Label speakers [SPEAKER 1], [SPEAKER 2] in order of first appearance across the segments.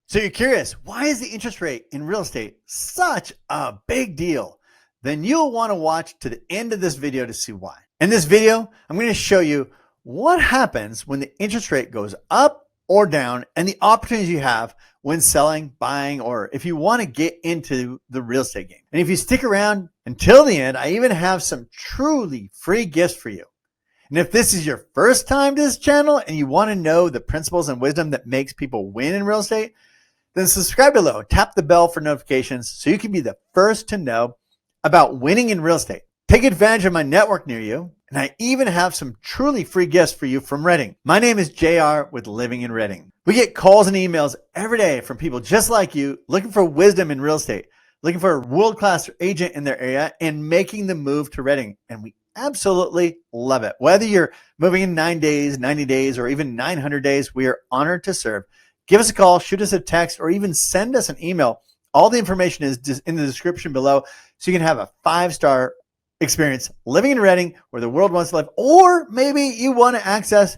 [SPEAKER 1] So you're curious, why is the interest rate in real estate such a big deal? Then you'll want to watch to the end of this video to see why. In this video, I'm going to show you what happens when the interest rate goes up or down and the opportunities you have when selling, buying, or if you want to get into the real estate game. And if you stick around until the end, I even have some truly free gifts for you. And if this is your first time to this channel and you want to know the principles and wisdom that makes people win in real estate, then subscribe below, tap the bell for notifications so you can be the first to know about winning in real estate. Take advantage of my network near you, and I even have some truly free gifts for you from Redding. My name is JR with Living in Redding. We get calls and emails every day from people just like you looking for wisdom in real estate, looking for a world-class agent in their area, and making the move to Redding. And we absolutely love it. Whether you're moving in 9 days, 90 days, or even 900 days, we are honored to serve. Give us a call, shoot us a text, or even send us an email. All the information is in the description below so you can have a 5-star experience living in Redding where the world wants to live, or maybe you want to access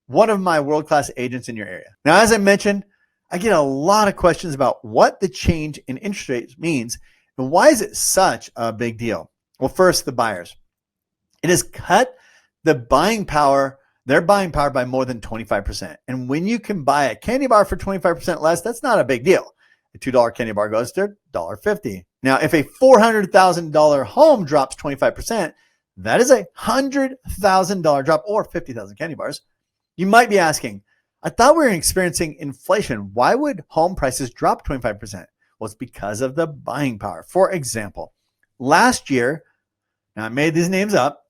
[SPEAKER 1] one of my world-class agents in your area. Now, as I mentioned, I get a lot of questions about what the change in interest rates means and why is it such a big deal? Well, first, the buyers. It has cut the buying power, their buying power by more than 25%. And when you can buy a candy bar for 25% less, that's not a big deal. A $2 candy bar goes to $1.50. Now, if a $400,000 home drops 25%, that is a $100,000 drop or 50,000 candy bars. You might be asking, I thought we were experiencing inflation. Why would home prices drop 25%? Well, it's because of the buying power. For example, last year, now I made these names up,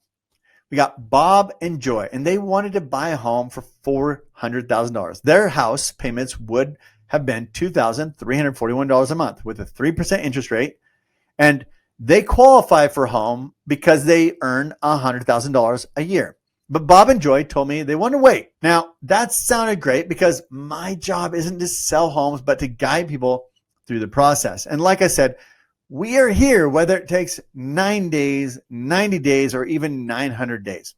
[SPEAKER 1] we got Bob and Joy, and they wanted to buy a home for $400,000. Their house payments would have been $2,341 a month with a 3% interest rate, and they qualify for home because they earn $100,000 a year. But Bob and Joy told me they want to wait. Now, that sounded great because my job isn't to sell homes, but to guide people through the process. And like I said, we are here whether it takes 9 days, 90 days, or even 900 days.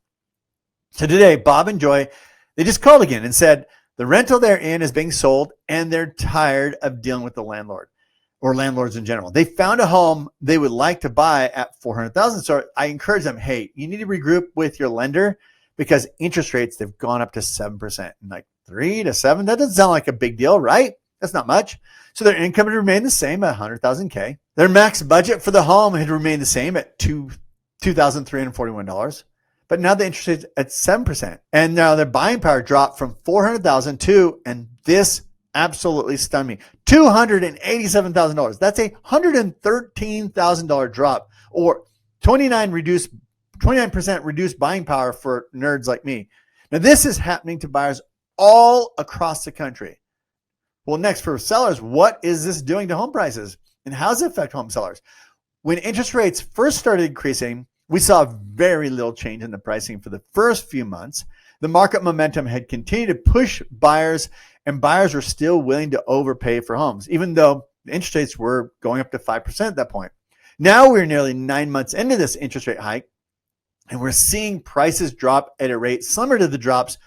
[SPEAKER 1] So today, Bob and Joy, they just called again and said the rental they're in is being sold and they're tired of dealing with the landlord or landlords in general. They found a home they would like to buy at $400,000. So I encourage them, hey, you need to regroup with your lender because interest rates, they've gone up to 7%. Like 3 to 7, that doesn't sound like a big deal, right? That's not much. So their income had remained the same at $100,000. Their max budget for the home had remained the same at $2,341. But now the interest rate's at 7%. And now their buying power dropped from $400,000 to, and this absolutely stunned me, $287,000. That's a $113,000 drop, or 29% reduced buying power for nerds like me. Now this is happening to buyers all across the country. Well, next, for sellers, what is this doing to home prices? And how does it affect home sellers? When interest rates first started increasing, we saw very little change in the pricing for the first few months. The market momentum had continued to push buyers, and buyers were still willing to overpay for homes, even though the interest rates were going up to 5% at that point. Now we're nearly 9 months into this interest rate hike, and we're seeing prices drop at a rate similar to the drops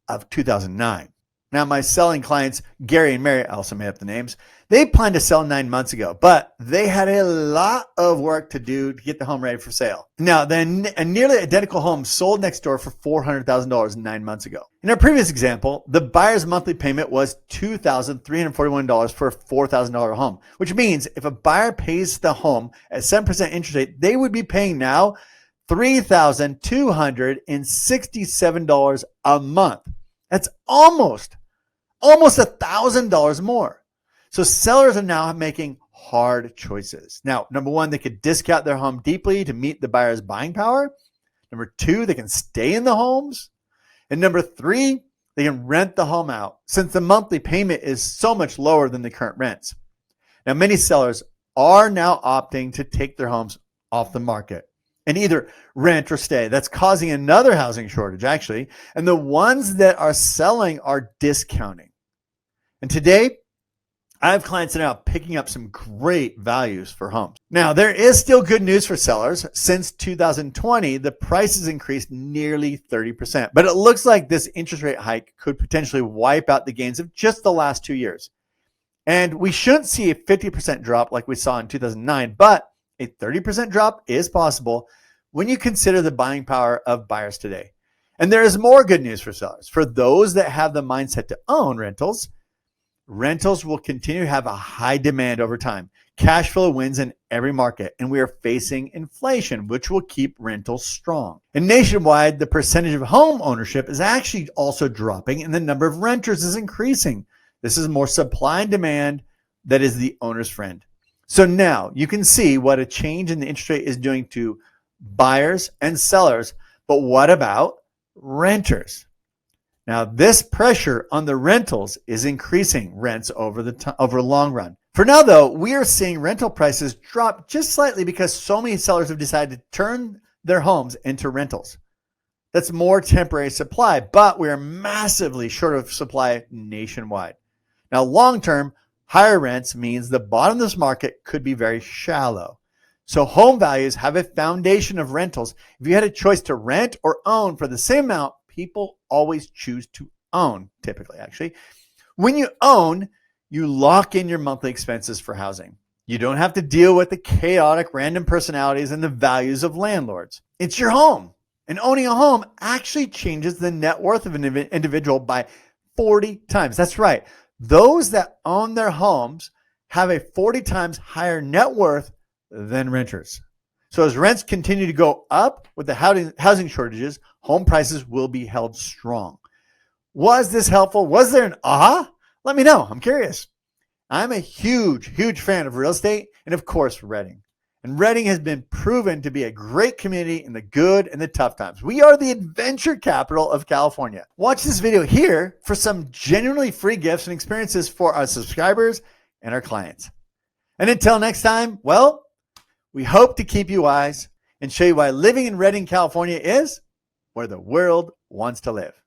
[SPEAKER 1] of 2009. Now, my selling clients, Gary and Mary, I also made up the names, they planned to sell 9 months ago, but they had a lot of work to do to get the home ready for sale. Now, then a nearly identical home sold next door for $400,000 9 months ago. In our previous example, the buyer's monthly payment was $2,341 for a $4,000 home, which means if a buyer pays the home at 7% interest rate, they would be paying now $3,267 a month. That's almost $1,000 more. So sellers are now making hard choices. Now, number one, they could discount their home deeply to meet the buyer's buying power. Number two, they can stay in the homes. And number three, they can rent the home out since the monthly payment is so much lower than the current rents. Now, many sellers are now opting to take their homes off the market and either rent or stay. That's causing another housing shortage, actually. And the ones that are selling are discounting. And today, I have clients that are now picking up some great values for homes. Now, there is still good news for sellers. Since 2020, the prices increased nearly 30%. But it looks like this interest rate hike could potentially wipe out the gains of just the last 2 years. And we shouldn't see a 50% drop like we saw in 2009, but a 30% drop is possible when you consider the buying power of buyers today. And there is more good news for sellers. For those that have the mindset to own rentals, rentals will continue to have a high demand over time. Cash flow wins in every market, and we are facing inflation, which will keep rentals strong. And nationwide, the percentage of home ownership is actually also dropping, and the number of renters is increasing. This is more supply and demand that is the owner's friend. So now you can see what a change in the interest rate is doing to buyers and sellers, but what about renters? Now, this pressure on the rentals is increasing rents over the long run. For now, though, we are seeing rental prices drop just slightly because so many sellers have decided to turn their homes into rentals. That's more temporary supply, but we are massively short of supply nationwide. Now, long term, higher rents means the bottom of this market could be very shallow. So home values have a foundation of rentals. If you had a choice to rent or own for the same amount, people always choose to own, typically, actually. When you own, you lock in your monthly expenses for housing. You don't have to deal with the chaotic random personalities and the values of landlords. It's your home. And owning a home actually changes the net worth of an individual by 40 times. That's right. Those that own their homes have a 40 times higher net worth than renters. So as rents continue to go up with the housing shortages, home prices will be held strong. Was this helpful? Was there an aha? Let me know. I'm curious. I'm a huge fan of real estate and, of course, Redding. And Redding has been proven to be a great community in the good and the tough times. We are the adventure capital of California. Watch this video here for some genuinely free gifts and experiences for our subscribers and our clients. And until next time, well, we hope to keep you wise and show you why living in Redding, California is where the world wants to live.